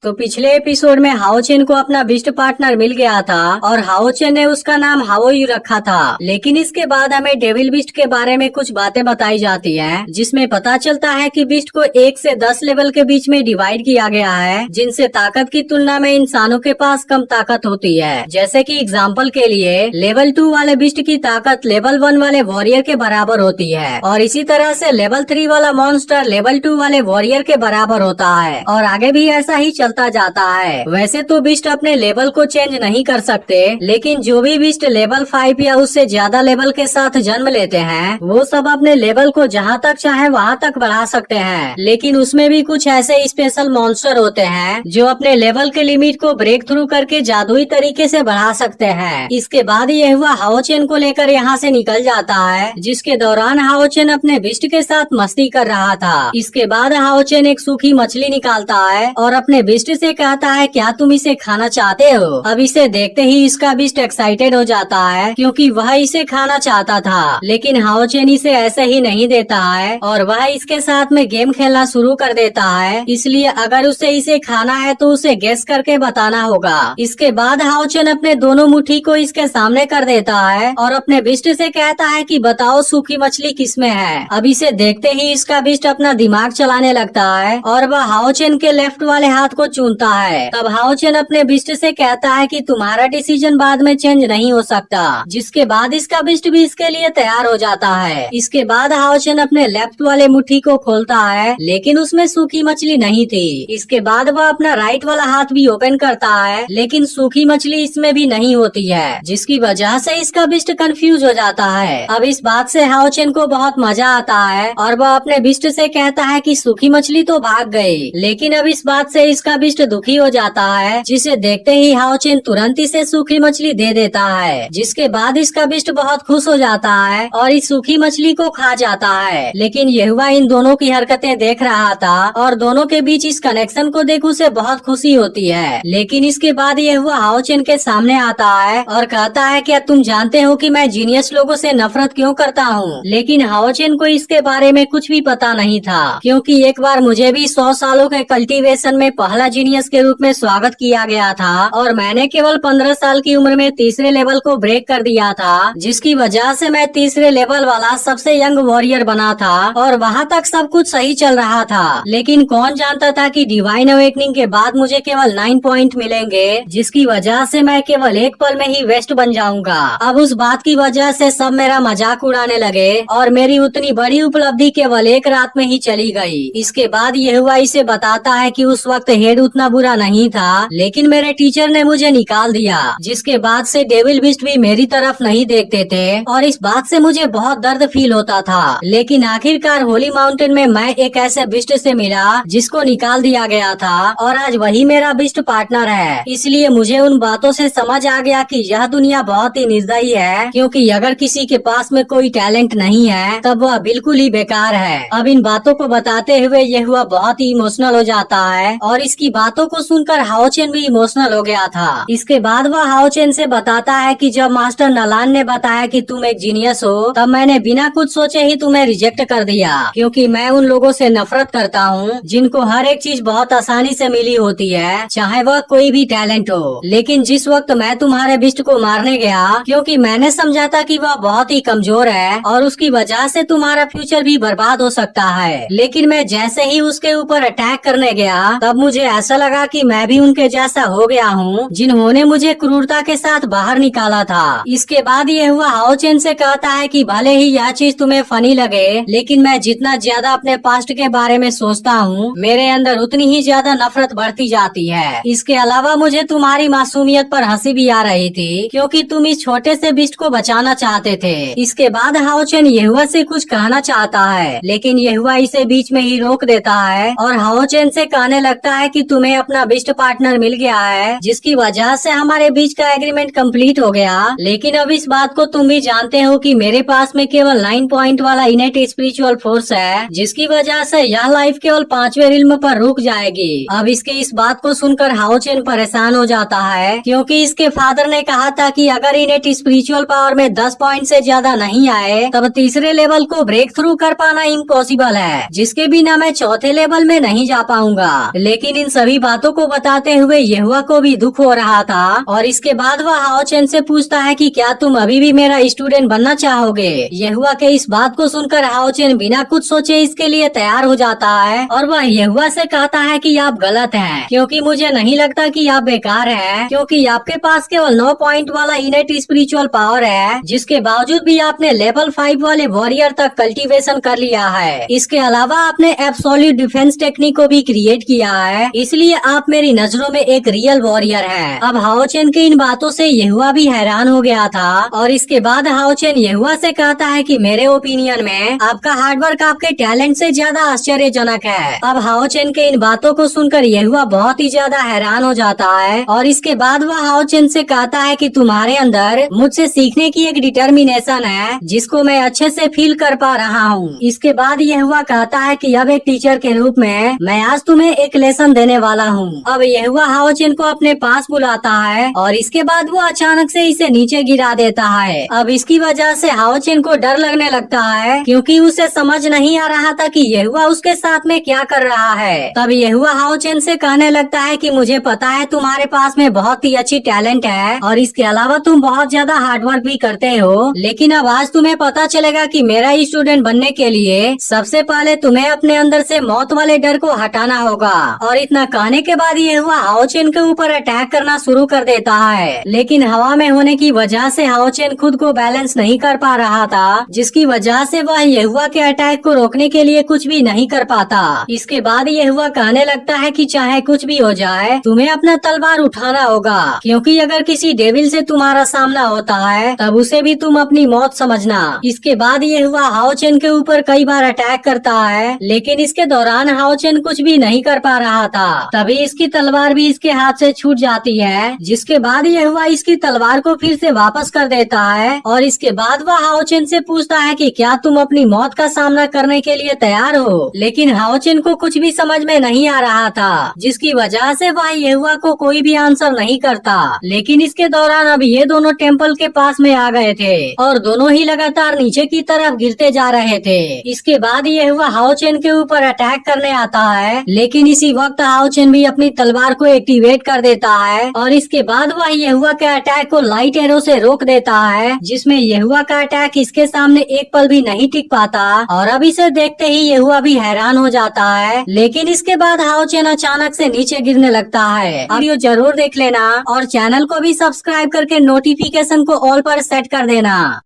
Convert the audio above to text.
तो पिछले एपिसोड में हाओ चेन को अपना बिस्ट पार्टनर मिल गया था और हाओ चेन ने उसका नाम हाओ यू रखा था। लेकिन इसके बाद हमें डेविल बिस्ट के बारे में कुछ बातें बताई जाती हैं, जिसमें पता चलता है कि बिस्ट को 1 से 10 लेवल के बीच में डिवाइड किया गया है, जिनसे ताकत की तुलना में इंसानों के पास कम ताकत होती है। जैसे कि एग्जाम्पल के लिए लेवल 2 वाले बिस्ट की ताकत लेवल 1 वाले वॉरियर के बराबर होती है और इसी तरह से लेवल 3 वाला मॉन्स्टर लेवल 2 वाले वॉरियर के बराबर होता है और आगे भी ऐसा ही चलता जाता है। वैसे तो बिस्ट अपने लेवल को चेंज नहीं कर सकते, लेकिन जो भी बिस्ट लेवल 5 या उससे ज्यादा लेवल के साथ जन्म लेते हैं वो सब अपने लेवल को जहाँ तक चाहे वहाँ तक बढ़ा सकते हैं। लेकिन उसमें भी कुछ ऐसे स्पेशल मॉन्स्टर होते हैं जो अपने लेवल के लिमिट को ब्रेक थ्रू करके जादुई तरीके से बढ़ा सकते हैं। इसके बाद यह हुआ हाओ चेन को लेकर यहाँ से निकल जाता है, जिसके दौरान हाओ चेन अपने बिस्ट के साथ मस्ती कर रहा था। इसके बाद हाओ चेन एक सूखी मछली निकालता है और अपने बिस्ट से कहता है क्या तुम इसे खाना चाहते हो। अब इसे देखते ही इसका बिस्ट एक्साइटेड हो जाता है क्योंकि वह इसे खाना चाहता था, लेकिन हाओ चेन इसे ऐसे ही नहीं देता है और वह इसके साथ में गेम खेलना शुरू कर देता है। इसलिए अगर उसे इसे खाना है तो उसे गेस करके बताना होगा। इसके बाद हाओ चेन अपने दोनों मुट्ठी को इसके सामने कर देता है और अपने बिस्ट से कहता है कि बताओ सूखी मछली किसमें है। अब इसे देखते ही इसका बिस्ट अपना दिमाग चलाने लगता है और वह हाओ चेन के लेफ्ट वाले हाथ को चुनता है। तब हाओ चेन अपने बिस्ट से कहता है कि तुम्हारा डिसीजन बाद में चेंज नहीं हो सकता, जिसके बाद इसका बिस्ट भी इसके लिए तैयार हो जाता है। इसके बाद हाओ चेन अपने लेफ्ट वाले मुट्ठी को खोलता है, लेकिन उसमें सूखी मछली नहीं थी। इसके बाद वह अपना राइट वाला हाथ भी ओपन करता है, लेकिन सूखी मछली इसमें भी नहीं होती है, जिसकी वजह से इसका बिस्ट कंफ्यूज हो जाता है। अब इस बात से हाओ चेन को बहुत मजा आता है और वह अपने बिस्ट से कहता है कि सूखी मछली तो भाग गई। लेकिन अब इस बात से इसका बिस्ट दुखी हो जाता है, जिसे देखते ही हाओ चेन तुरंत इसे सूखी मछली दे देता है। जिसके बाद इसका बिस्ट बहुत खुश हो जाता है और इस सूखी मछली को खा जाता है। लेकिन यहुआ इन दोनों की हरकतें देख रहा था और दोनों के बीच इस कनेक्शन को देख उसे बहुत खुशी होती है। लेकिन इसके बाद यहुआ हाओ चेन के सामने आता है और कहता है क्या तुम जानते हो कि मैं जीनियस लोगों से नफरत क्यों करता हूँ। लेकिन हाओ चेन को इसके बारे में कुछ भी पता नहीं था, क्योंकि एक बार मुझे भी 100 सालों के कल्टीवेशन में पहला जीनियस के रूप में स्वागत किया गया था और मैंने केवल 15 साल की उम्र में तीसरे लेवल को ब्रेक कर दिया था, जिसकी वजह से मैं तीसरे लेवल वाला सबसे यंग वॉरियर बना था और वहाँ तक सब कुछ सही चल रहा था। लेकिन कौन जानता था कि डिवाइन अवेकनिंग के बाद मुझे केवल 9 पॉइंट मिलेंगे, जिसकी वजह से मैं केवल एक पल में ही वेस्ट बन जाऊंगा। अब उस बात की वजह से सब मेरा मजाक उड़ाने लगे और मेरी उतनी बड़ी उपलब्धि केवल एक रात में ही चली गई। इसके बाद यहुआ इसे बताता है कि उस वक्त हेड उतना बुरा नहीं था, लेकिन मेरे टीचर ने मुझे निकाल दिया, जिसके बाद से डेविल बिस्ट भी मेरी तरफ नहीं देखते थे और इस बात से मुझे बहुत दर्द फील होता था। लेकिन आखिरकार होली माउंटेन में मैं एक ऐसे बिस्ट से मिला जिसको निकाल दिया गया था और आज वही मेरा बिस्ट पार्टनर है। इसलिए मुझे उन बातों से समझ आ गया कि यह दुनिया बहुत ही निर्दयी है, क्योंकि अगर किसी के पास में कोई टैलेंट नहीं है तब वह बिल्कुल ही बेकार है। अब इन बातों को बताते हुए यहुआ बहुत ही इमोशनल हो जाता है और इसकी बातों को सुनकर हाओ चेन भी इमोशनल हो गया था। इसके बाद वह हाओ चेन से बताता है कि जब मास्टर नलान ने बताया कि तुम एक जीनियस हो, तब मैंने बिना कुछ सोचे ही तुम्हें रिजेक्ट कर दिया, क्योंकि मैं उन लोगों से नफरत करता हूँ जिनको हर एक चीज बहुत आसानी से मिली होती है, चाहे वह कोई भी टैलेंट हो। लेकिन जिस वक्त मैं तुम्हारे बिस्ट को मारने गया, क्योंकि मैंने समझा था कि वह बहुत ही कमजोर है और उसकी वजह से तुम्हारा फ्यूचर भी बर्बाद हो सकता है, लेकिन मैं जैसे ही उसके ऊपर अटैक करने गया तब मुझे ऐसा लगा कि मैं भी उनके जैसा हो गया हूँ जिन्होंने मुझे क्रूरता के साथ बाहर निकाला था। इसके बाद ये हुआ हाओ चेन से कहता है कि भले ही यह चीज तुम्हें फनी लगे, लेकिन मैं जितना ज्यादा अपने पास्ट के बारे में सोचता हूँ मेरे अंदर उतनी ही ज्यादा नफरत बढ़ती जाती है। इसके अलावा मुझे तुम्हारी मासूमियत पर हंसी भी आ रही थी, क्योंकि तुम इस छोटे से बिस्ट को बचाना चाहते थे। इसके बाद हाओ चेन यहुआ से कुछ कहना चाहता है, लेकिन यहुआ इसे बीच में ही रोक देता है और हाओ चेन से कहने लगता है कि तुम्हें अपना बिस्ट पार्टनर मिल गया है, जिसकी वजह से हमारे बीच का एग्रीमेंट कंप्लीट हो गया। लेकिन अब इस बात को तुम भी जानते हो कि मेरे पास में केवल 9 पॉइंट वाला इनेट स्पिरिचुअल फोर्स है, जिसकी वजह से यह लाइफ केवल 5वें रिल्म पर रुक जाएगी। अब इसके इस बात को सुनकर हाओ चेन परेशान हो जाता है, क्योंकि इसके फादर ने कहा था कि अगर इनेट स्पिरिचुअल पावर में 10 पॉइंट से ज्यादा नहीं आए तब तीसरे लेवल को ब्रेक थ्रू कर पाना इम्पॉसिबल है, जिसके बिना मैं चौथे लेवल में नहीं जा पाऊंगा। लेकिन इन सभी बातों को बताते हुए यहुआ को भी दुख हो रहा था और इसके बाद वह हाओ चेन से पूछता है कि क्या तुम अभी भी मेरा स्टूडेंट बनना चाहोगे। यहुआ के इस बात को सुनकर हाओ चेन बिना कुछ सोचे इसके लिए तैयार हो जाता है और वह यहुआ से कहता है कि आप गलत हैं, क्योंकि मुझे नहीं लगता कि आप बेकार हैं, क्योंकि आपके पास केवल 9 पॉइंट वाला इनेट स्पिरिचुअल पावर है, जिसके बावजूद भी आपने लेवल 5 वाले वॉरियर तक कल्टीवेशन कर लिया है। इसके अलावा आपने एब्सोल्यूट डिफेंस टेक्निक को भी क्रिएट किया है, इसलिए आप मेरी नजरों में एक रियल वॉरियर हैं। अब हाओ चेन की इन बातों से यहुआ भी हैरान हो गया था और इसके बाद हाओ चेन यहुआ से कहता है कि मेरे ओपिनियन में आपका हार्डवर्क आपके टैलेंट से ज्यादा आश्चर्यजनक है। अब हाओ चेन के इन बातों को सुनकर यहुआ बहुत ही ज्यादा हैरान हो जाता है और इसके बाद वह हाओ चेन से कहता है कि तुम्हारे अंदर मुझसे सीखने की एक डिटर्मिनेशन है, जिसको मैं अच्छे से फील कर पा रहा हूँ। इसके बाद यहुआ कहता है कि अब एक टीचर के रूप में मैं आज तुम्हें एक लेसन देने वाला हूँ। अब यहुआ हाओ चेन को अपने पास बुलाता है और इसके बाद वो अचानक से इसे नीचे गिरा देता है। अब इसकी वजह से हाओ चेन को डर लगने लगता है, क्योंकि उसे समझ नहीं आ रहा था कि यहुआ उसके साथ में क्या कर रहा है। तब यहुआ हाओ चेन से कहने लगता है कि मुझे पता है तुम्हारे पास में बहुत ही अच्छी टैलेंट है और इसके अलावा तुम बहुत ज्यादा हार्डवर्क भी करते हो, लेकिन अब आज तुम्हें पता चलेगा कि मेरा स्टूडेंट बनने के लिए सबसे पहले तुम्हें अपने अंदर से मौत वाले डर को हटाना होगा। और इतना कहने के बाद यहुआ हाओ चेन के ऊपर अटैक करना शुरू कर देता है, लेकिन हवा में होने की वजह से हाओ चेन खुद को बैलेंस नहीं कर पा रहा था, जिसकी वजह से वह यहुआ के अटैक को रोकने के लिए कुछ भी नहीं कर पाता। इसके बाद यहुआ कहने लगता है कि चाहे कुछ भी हो जाए तुम्हें अपना तलवार उठाना होगा, क्योंकि अगर किसी डेविल से तुम्हारा सामना होता है तब उसे भी तुम अपनी मौत समझना। इसके बाद यहुआ हाओ चेन के ऊपर कई बार अटैक करता है, लेकिन इसके दौरान हाओ चेन कुछ भी नहीं कर पा रहा था। तभी इसकी तलवार भी इसके हाथ से छूट जाती है, जिसके बाद यहुआ इसकी तलवार को फिर से वापस कर देता है और इसके बाद वह हाओ चेन से पूछता है कि क्या तुम अपनी मौत का सामना करने के लिए तैयार हो। लेकिन हाओ चेन को कुछ भी समझ में नहीं आ रहा था, जिसकी वजह से वह यहुआ को कोई भी आंसर नहीं करता। लेकिन इसके दौरान अब ये दोनों टेम्पल के पास में आ गए थे और दोनों ही लगातार नीचे की तरफ गिरते जा रहे थे। इसके बाद यहुआ हाओ चेन के ऊपर अटैक करने आता है, लेकिन इसी वक्त हाओ चेन भी अपनी तलवार को एक्टिवेट कर देता है और इसके बाद वह यहुआ के अटैक को लाइट एरो से रोक देता है, जिसमें यहुआ का अटैक इसके सामने एक पल भी नहीं टिक पाता और अब इसे देखते ही यहुआ भी हैरान हो जाता है। लेकिन इसके बाद हाओ चेन अचानक से नीचे गिरने लगता है। वीडियो जरूर देख लेना और चैनल को भी सब्सक्राइब करके नोटिफिकेशन को ऑल पर सेट कर देना।